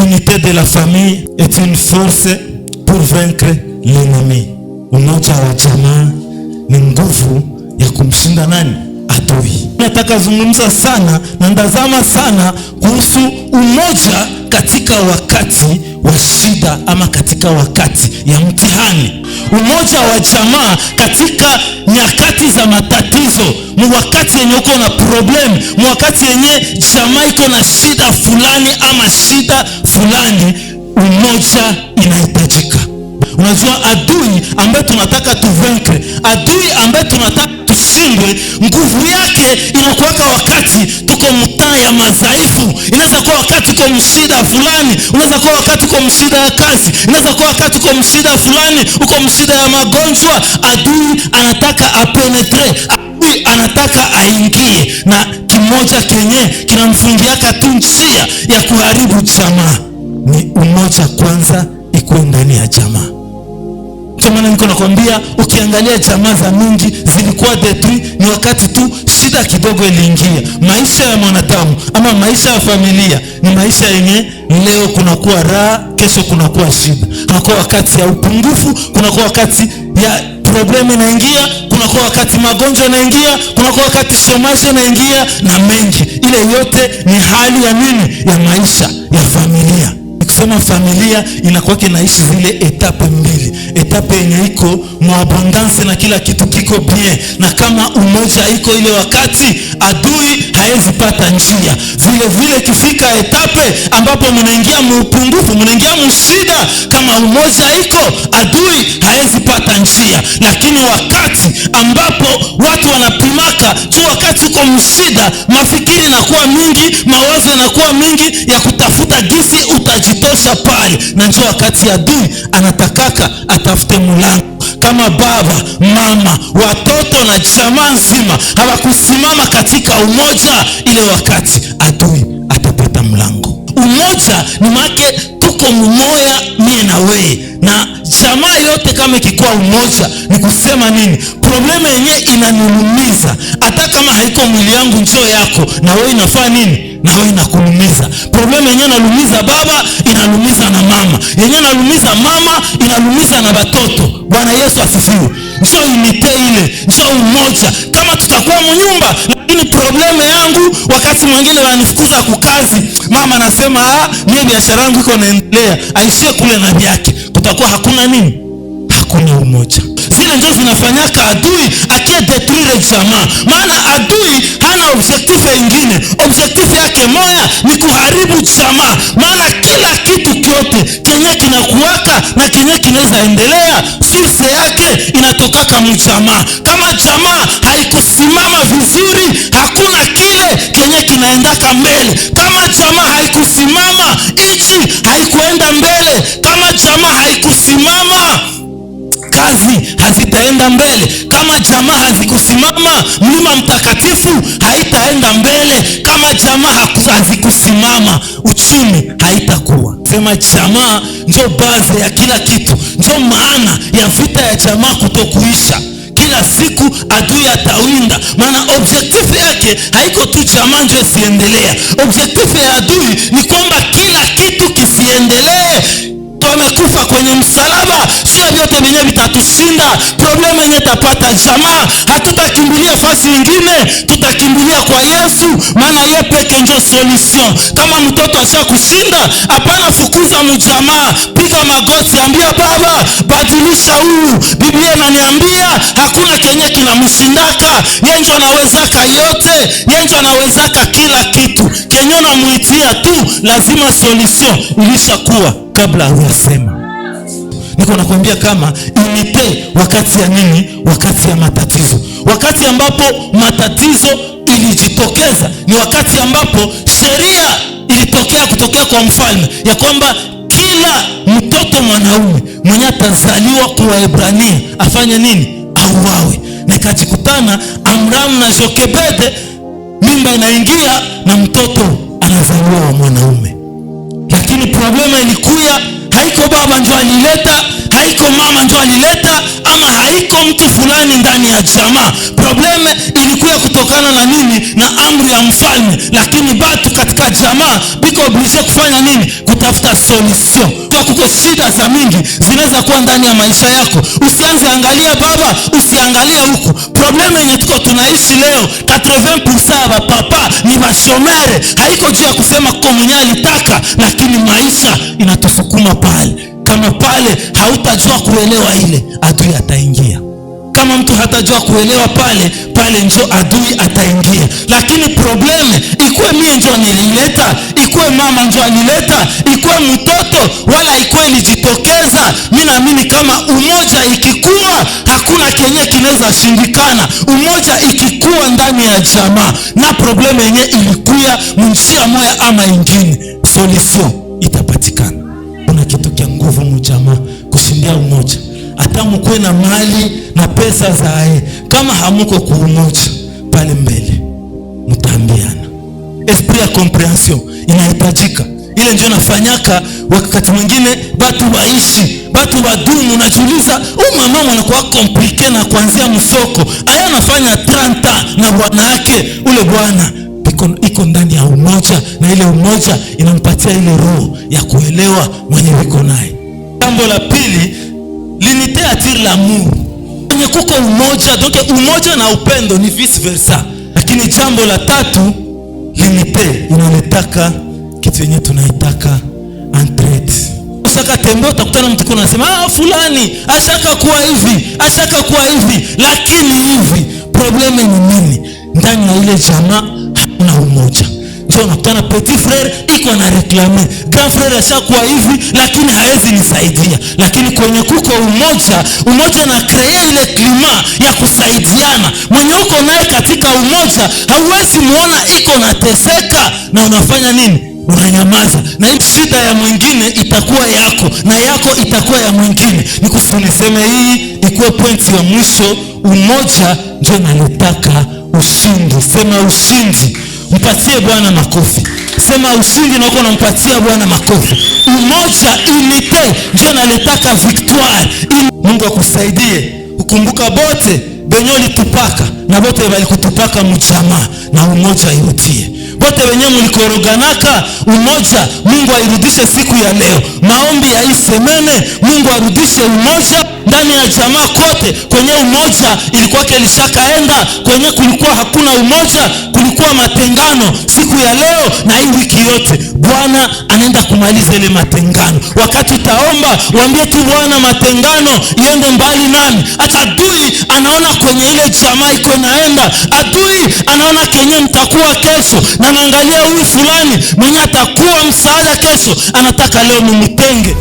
L'unité de la famille est une force pour vaincre l'ennemi. Umoja wa jamaa ni nguvu ya kumshinda nani? Adui. Nataka zungumza sana na ndazama sana kuhusu umoja katika wakati wa shida ama katika wakati ya mtihani. Umoja wa jamaa katika nyakati za matatizo, wakati yenye uko na problem, wakati yenye jamaa iko na shida fulani ama shida fulani, umoja inahitajika. Unajua adui ambaye tunataka tuvenkre, adui ambaye tunataka tushindwe, nguvu yake inakuwaka wakati tuko mtaa ya madhaifu. Inaweza kuwa wakati tuko mshida fulani, unaweza kuwa wakati tuko mshida ya kazi, inaweza kuwa wakati tuko mshida fulani, uko mshida ya magonjwa. Adui anataka apenetre, adui anataka aingie, na kimoja kenye kinamfungiaka tu njia ya kuharibu jamaa ni umoja kwanza iko ndani ya jamaa. Maana niko nakwambia, ukiangalia jamaa za mingi zilikuwa detruit ni wakati tu shida kidogo iliingia. Maisha ya mwanadamu ama maisha ya familia ni maisha yenye leo kunakuwa raha, kesho kunakuwa shida. Kunakuwa wakati ya upungufu, kunakuwa wakati ya probleme inaingia, kunakuwa wakati magonjwa inaingia, kunakuwa wakati chômage inaingia na mengi. Ile yote ni hali ya nini? Ya maisha ya familia. Kusema familia inakuwa kinaishi zile etape mbili. Etape yenye iko muabondance na kila kitu kiko bien, na kama umoja iko ile wakati adui haezi pata njia. Vile vile kifika etape ambapo mnaingia muupungufu, mnaingia mshida, kama umoja iko adui haezi pata njia. Lakini wakati ambapo watu wanapimaka tu, wakati uko mshida, mafikiri inakuwa mingi, mawazo yanakuwa mingi ya kutafuta gisi utajitosha pale, na njoo wakati adui anatakaka atafute mulango. Kama baba, mama, watoto na jamaa nzima hawakusimama katika umoja, ile wakati adui atapata mlango. Umoja ni make tuko mumoya mie na wewe, na jamaa yote kama ikikuwa umoja ni kusema nini? Probleme yenye inanulumiza, hata kama haiko mwili yangu njoo yako, na wewe inafaa nini? Na wewe inakulumiza. Probleme yenye inalumiza baba inalumiza na mama, yenye inalumiza mama inalumiza na watoto. Bwana Yesu asifiwe. Njoo unite ile, njoo umoja. Kama tutakuwa mnyumba, lakini probleme yangu wakati mwingine wananifukuza kukazi, mama anasema mimi biashara yangu iko naendelea, aishie kule na vyake, kutakuwa hakuna nini? Hakuna umoja. Zile ndio zinafanyaka adui akie detruire jamaa. Maana adui hana objectif ingine, objectif yake moja ni kuharibu jamaa. Maana kila kitu kyote kenye kinakuwaka na kenye kinaweza endelea, source yake inatokaka mjamaa. Kama jamaa haikusimama vizuri, hakuna kile kenye kinaendaka mbele. Kama jamaa haikusimama, nchi haikuenda mbele. Kama jamaa haikusimama, kazi hazitaenda mbele. Kama jamaa hazikusimama, mlima mtakatifu haitaenda mbele. Kama jamaa hazikusimama, uchumi haitakuwa. Sema jamaa ndio baze ya kila kitu, ndio maana ya vita ya jamaa kutokuisha. Kila siku adui atawinda, maana objective yake haiko tu jamaa ndio isiendelea. Objective ya adui ni kwamba kila kitu kisiendelee. Amekufa kwenye msalaba, sio vyote vyenye vitatushinda. Problema yenye tapata jamaa, hatutakimbilia fasi nyingine, tutakimbilia kwa Yesu, maana yeye peke ndio solution. Kama mtoto asha kushinda, hapana fukuza mjamaa, piga magoti, ambia baba, badilisha huu. Biblia inaniambia hakuna kenye kinamshindaka, yeye ndio anawezaka yote, yeye ndio anawezaka kila kitu. Kenye unamuitia tu, lazima solution ilishakuwa kabla hujasema. Niko nakwambia kama unite wakati ya nini? Wakati ya matatizo. Wakati ambapo matatizo ilijitokeza ni wakati ambapo sheria ilitokea kutokea kwa mfalme ya kwamba kila mtoto mwanaume mwenye atazaliwa kwa Waebrania afanye nini? Auawe. Nikajikutana Amram na Jokebede, mimba inaingia na mtoto anazaliwa wa mwanaume. Lakini problema ilikuya, haiko baba ndio alileta, haiko mama ndio alileta, ama haiko mtu fulani ndani ya jamaa. Problema ilikuya kutokana na nini? Na amri ya mfalme. Lakini batu katika katika jamaa biko oblige kufanya nini? Kutafuta solution. Kwa kuko shida za mingi zinaweza kuwa ndani ya maisha yako. Usianze angalia baba, usiangalie huku. Probleme yenye tuko tunaishi leo, 80% ya papa ni bashomere. Haiko juu ya kusema komunya alitaka, lakini maisha inatusukuma pale. Kama pale hautajua kuelewa ile, adui ataingia. Kama mtu hatajua kuelewa pale njo adui ataingia. Lakini probleme ikuwe mie njo nilileta, ikuwe mama njo alileta, ikuwe mtoto wala ikuwe ilijitokeza, mimi naamini kama umoja ikikuwa hakuna kenye kinaweza shindikana. Umoja ikikuwa ndani ya jamaa na probleme yenye ilikuya mnjia moya ama ingine, solution itapatikana. Kuna kitu kia nguvu mjamaa kushindia umoja. Hata mkuwe na mali na pesa zae, kama hamuko kwa umoja pale mbele mtaambiana. Esprit ya comprehension inahitajika. Ile ndio nafanyaka wakati mwingine batu waishi, batu wadumu. Unajiuliza mama anakuwa komplike na kuanzia msoko aya anafanya 30 na bwana yake. Ule bwana iko ndani ya umoja, na ile umoja inampatia ile roho ya kuelewa mwenye wiko naye. Jambo la pili, l'unité attire l'amour. Kwenye kuko umoja, donc umoja na upendo ni vice versa. Lakini jambo la tatu, l'unité inaletaka kitu yenye tunaitaka entraide. Usaka tembo utakutana mtu kuna anasema fulani ashaka kuwa hivi, lakini hivi probleme ni nini? Ndani ya ile jamaa hakuna umoja. Ndio unakutana petit frère iko na reclamer grand frère ashakuwa hivi, lakini haezi nisaidia. Lakini kwenye kuko umoja na create ile klima ya kusaidiana. Mwenye uko naye katika umoja hauwezi muona iko na teseka, na unafanya nini? Unanyamaza, na hii shida ya mwingine itakuwa yako na yako itakuwa ya mwingine. Nikusuniseme hii ikuwe pointi ya mwisho. Umoja ndio naletaka ushindi. Sema ushindi. Mpatie Bwana makofi. Sema ushindi na uko unampatia Bwana makofi. Umoja, unite ndio naletaka victoire. Mungu akusaidie ukumbuka bote benyo litupaka na bote balikutupaka mjamaa, na umoja irudie. Bote wenye mlikoroganaka, umoja Mungu airudishe siku ya leo. Maombi ya hii semene, Mungu arudishe umoja ndani ya jamaa kote. Kwenye umoja ilikuwa kelishakaenda, kwenye kulikuwa hakuna umoja, kulikuwa matengano. Siku ya leo na hii wiki yote Bwana anaenda kumaliza ile matengano. Wakati utaomba waambie tu Bwana, matengano iende mbali nami. Hata adui anaona kwenye ile jamaa iko naenda, adui anaona kenye mtakuwa kesho, na naangalia huyu fulani mwenye atakuwa msaada kesho, anataka leo nimtenge.